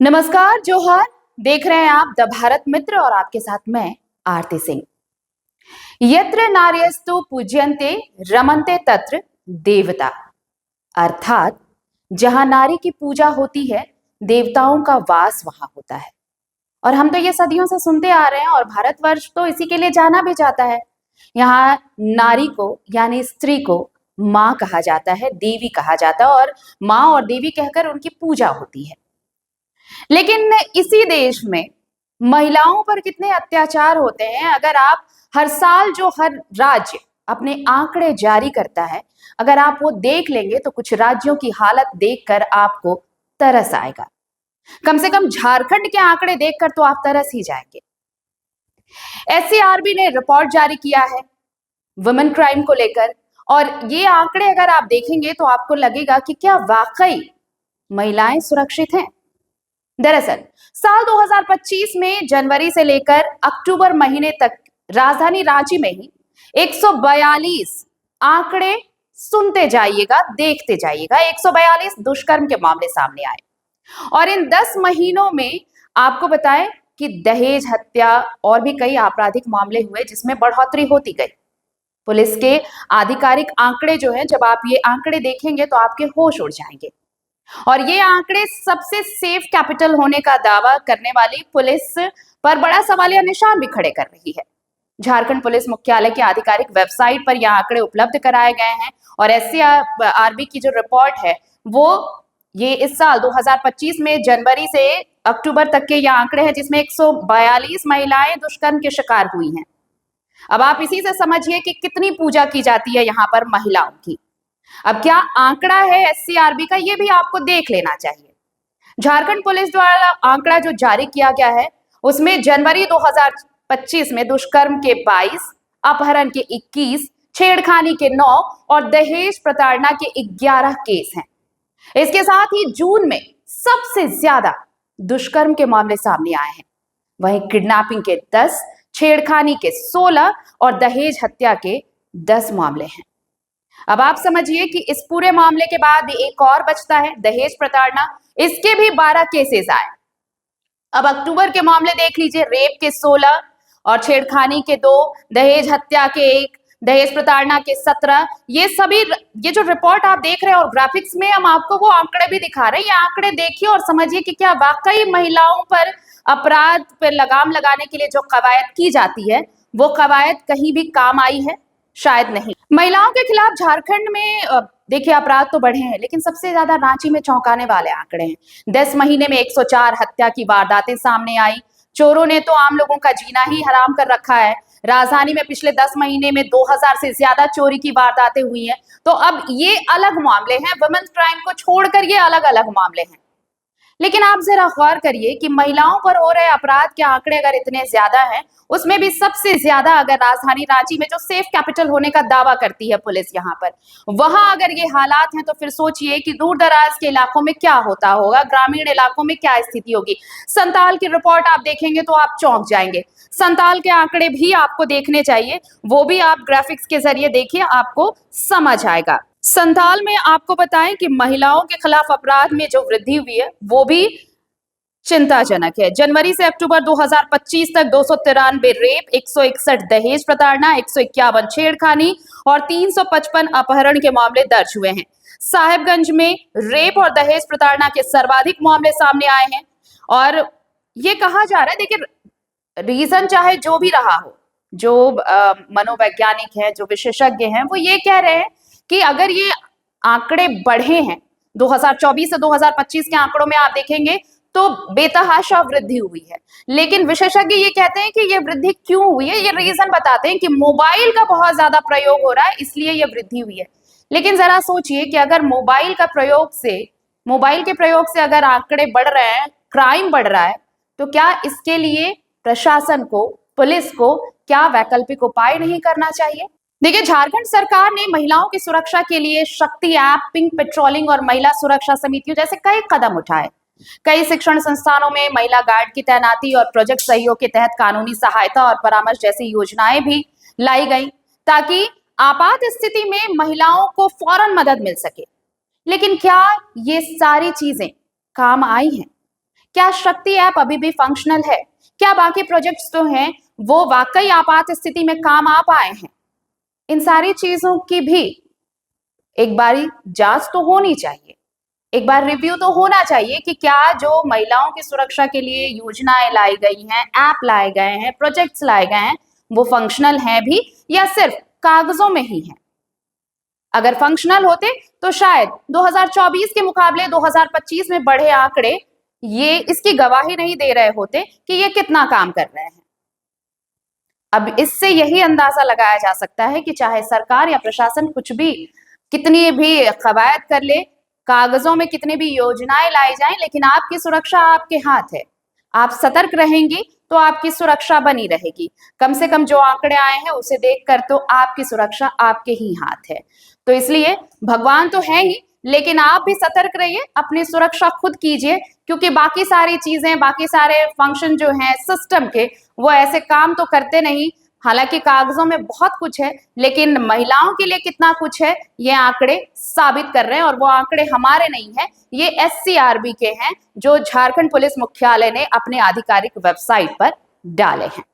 नमस्कार, जोहार। देख रहे हैं आप द भारत मित्र और आपके साथ मैं आरती सिंह। यत्र नार्यस्तु पूज्यन्ते रमन्ते तत्र देवता, अर्थात जहां नारी की पूजा होती है देवताओं का वास वहां होता है। और हम तो ये सदियों से सुनते आ रहे हैं और भारतवर्ष तो इसी के लिए जाना भी जाता है। यहाँ नारी को यानी स्त्री को माँ कहा जाता है, देवी कहा जाता है और माँ और देवी कहकर उनकी पूजा होती है। लेकिन इसी देश में महिलाओं पर कितने अत्याचार होते हैं, अगर आप हर साल जो हर राज्य अपने आंकड़े जारी करता है, अगर आप वो देख लेंगे तो कुछ राज्यों की हालत देखकर आपको तरस आएगा। कम से कम झारखंड के आंकड़े देखकर तो आप तरस ही जाएंगे। एससीआरबी ने रिपोर्ट जारी किया है वुमेन क्राइम को लेकर, और ये आंकड़े अगर आप देखेंगे तो आपको लगेगा कि क्या वाकई महिलाएं सुरक्षित हैं। दरअसल साल 2025 में जनवरी से लेकर अक्टूबर महीने तक राजधानी रांची में ही 142 आंकड़े सुनते जाइएगा, देखते जाइएगा, 142 दुष्कर्म के मामले सामने आए। और इन 10 महीनों में आपको बताएं कि दहेज हत्या और भी कई आपराधिक मामले हुए जिसमें बढ़ोतरी होती गई। पुलिस के आधिकारिक आंकड़े जो हैं, जब आप ये आंकड़े देखेंगे तो आपके होश उड़ जाएंगे। और ये आंकड़े सबसे सेफ कैपिटल होने का दावा करने वाली पुलिस पर बड़ा सवालिया निशान भी खड़े कर रही है। झारखंड पुलिस मुख्यालय की आधिकारिक वेबसाइट पर यह आंकड़े उपलब्ध कराए गए हैं और एससीआरबी की जो रिपोर्ट है वो ये इस साल 2025 में जनवरी से अक्टूबर तक के ये आंकड़े हैं, जिसमें 142 महिलाएं दुष्कर्म के शिकार हुई हैं। अब आप इसी से समझिए कि कितनी पूजा की जाती है यहाँ पर महिलाओं की। अब क्या आंकड़ा है एससीआरबी का, ये भी आपको देख लेना चाहिए। झारखंड पुलिस द्वारा आंकड़ा जो जारी किया गया है उसमें जनवरी 2025 में दुष्कर्म के 22, अपहरण के 21, छेड़खानी के 9 और दहेज प्रताड़ना के 11 केस हैं। इसके साथ ही जून में सबसे ज्यादा दुष्कर्म के मामले सामने आए हैं। वहीं किडनैपिंग के 10, छेड़खानी के 16 और दहेज हत्या के 10 मामले हैं। अब आप समझिए कि इस पूरे मामले के बाद एक और बचता है दहेज प्रताड़ना, इसके भी 12 केसेस आए। अब अक्टूबर के मामले देख लीजिए, रेप के 16 और छेड़खानी के 2, दहेज हत्या के 1, दहेज प्रताड़ना के 17। ये सभी, ये जो रिपोर्ट आप देख रहे हैं और ग्राफिक्स में हम आपको वो आंकड़े भी दिखा रहे हैं, ये आंकड़े देखिए और समझिए कि क्या वाकई महिलाओं पर अपराध पर लगाम लगाने के लिए जो कवायद की जाती है वो कवायद कहीं भी काम आई है? शायद नहीं। महिलाओं के खिलाफ झारखंड में देखिए अपराध तो बढ़े हैं, लेकिन सबसे ज्यादा रांची में चौंकाने वाले आंकड़े हैं। 10 महीने में 104 हत्या की वारदातें सामने आई। चोरों ने तो आम लोगों का जीना ही हराम कर रखा है। राजधानी में पिछले 10 महीने में 2000 से ज्यादा चोरी की वारदातें हुई हैं। तो अब ये अलग मामले हैं, वुमेन्स क्राइम को छोड़कर ये अलग अलग मामले हैं। लेकिन आप जरा गौर करिए कि महिलाओं पर हो रहे अपराध के आंकड़े अगर इतने ज्यादा हैं, उसमें भी सबसे ज्यादा अगर राजधानी रांची में जो सेफ कैपिटल होने का दावा करती है पुलिस यहाँ पर, वहां अगर ये हालात हैं तो फिर सोचिए कि दूर दराज के इलाकों में क्या होता होगा, ग्रामीण इलाकों में क्या स्थिति होगी। संताल की रिपोर्ट आप देखेंगे तो आप चौंक जाएंगे। संताल के आंकड़े भी आपको देखने चाहिए, वो भी आप ग्राफिक्स के जरिए देखिए, आपको समझ आएगा। संताल में आपको बताएं कि महिलाओं के खिलाफ अपराध में जो वृद्धि हुई है वो भी चिंताजनक है। जनवरी से अक्टूबर 2025 तक 293 रेप, 161 दहेज प्रताड़ना, 151 छेड़खानी और 355 अपहरण के मामले दर्ज हुए हैं। साहिबगंज में रेप और दहेज प्रताड़ना के सर्वाधिक मामले सामने आए हैं। और ये कहा जा रहा है, देखिए रीजन चाहे जो भी रहा हो, जो मनोवैज्ञानिक है, जो विशेषज्ञ हैं, वो ये कह रहे हैं कि अगर ये आंकड़े बढ़े हैं 2024 से 2025 के आंकड़ों में आप देखेंगे तो बेतहाशा वृद्धि हुई है। लेकिन विशेषज्ञ ये कहते हैं कि ये वृद्धि क्यों हुई है, ये रीजन बताते हैं कि मोबाइल का बहुत ज्यादा प्रयोग हो रहा है, इसलिए ये वृद्धि हुई है। लेकिन जरा सोचिए कि अगर मोबाइल के प्रयोग से अगर आंकड़े बढ़ रहे हैं, क्राइम बढ़ रहा है, तो क्या इसके लिए प्रशासन को, पुलिस को क्या वैकल्पिक उपाय नहीं करना चाहिए? देखिए, झारखंड सरकार ने महिलाओं की सुरक्षा के लिए शक्ति ऐप, पिंक पेट्रोलिंग और महिला सुरक्षा समितियों जैसे कई कदम उठाए। कई शिक्षण संस्थानों में महिला गार्ड की तैनाती और प्रोजेक्ट सहयोग के तहत कानूनी सहायता और परामर्श जैसी योजनाएं भी लाई गई ताकि आपात स्थिति में महिलाओं को फौरन मदद मिल सके। लेकिन क्या ये सारी चीजें काम आई हैं? क्या शक्ति ऐप अभी भी फंक्शनल है? क्या बाकी प्रोजेक्ट्स जो हैं वो वाकई आपात स्थिति में काम आ पाए हैं? इन सारी चीजों की भी एक बारी जांच तो होनी चाहिए, एक बार रिव्यू तो होना चाहिए कि क्या जो महिलाओं की सुरक्षा के लिए योजनाएं लाई गई हैं, ऐप लाए गए हैं, प्रोजेक्ट्स लाए गए हैं, वो फंक्शनल हैं भी या सिर्फ कागजों में ही हैं। अगर फंक्शनल होते तो शायद 2024 के मुकाबले 2025 में बढ़े आंकड़े ये इसकी गवाही नहीं दे रहे होते कि ये कितना काम कर रहे हैं। अब इससे यही अंदाजा लगाया जा सकता है कि चाहे सरकार या प्रशासन कुछ भी, कितनी भी कवायद कर ले, कागजों में कितनी भी योजनाएं लाई जाएं, लेकिन आपकी सुरक्षा आपके हाथ है। आप सतर्क रहेंगी तो आपकी सुरक्षा बनी रहेगी। कम से कम जो आंकड़े आए हैं उसे देखकर तो आपकी सुरक्षा आपके ही हाथ है। तो इसलिए भगवान तो है ही, लेकिन आप भी सतर्क रहिए, अपनी सुरक्षा खुद कीजिए, क्योंकि बाकी सारी चीजें, बाकी सारे फंक्शन जो हैं सिस्टम के, वो ऐसे काम तो करते नहीं। हालांकि कागजों में बहुत कुछ है, लेकिन महिलाओं के लिए कितना कुछ है ये आंकड़े साबित कर रहे हैं। और वो आंकड़े हमारे नहीं है, ये SCRB के हैं जो झारखंड पुलिस मुख्यालय ने अपने आधिकारिक वेबसाइट पर डाले हैं।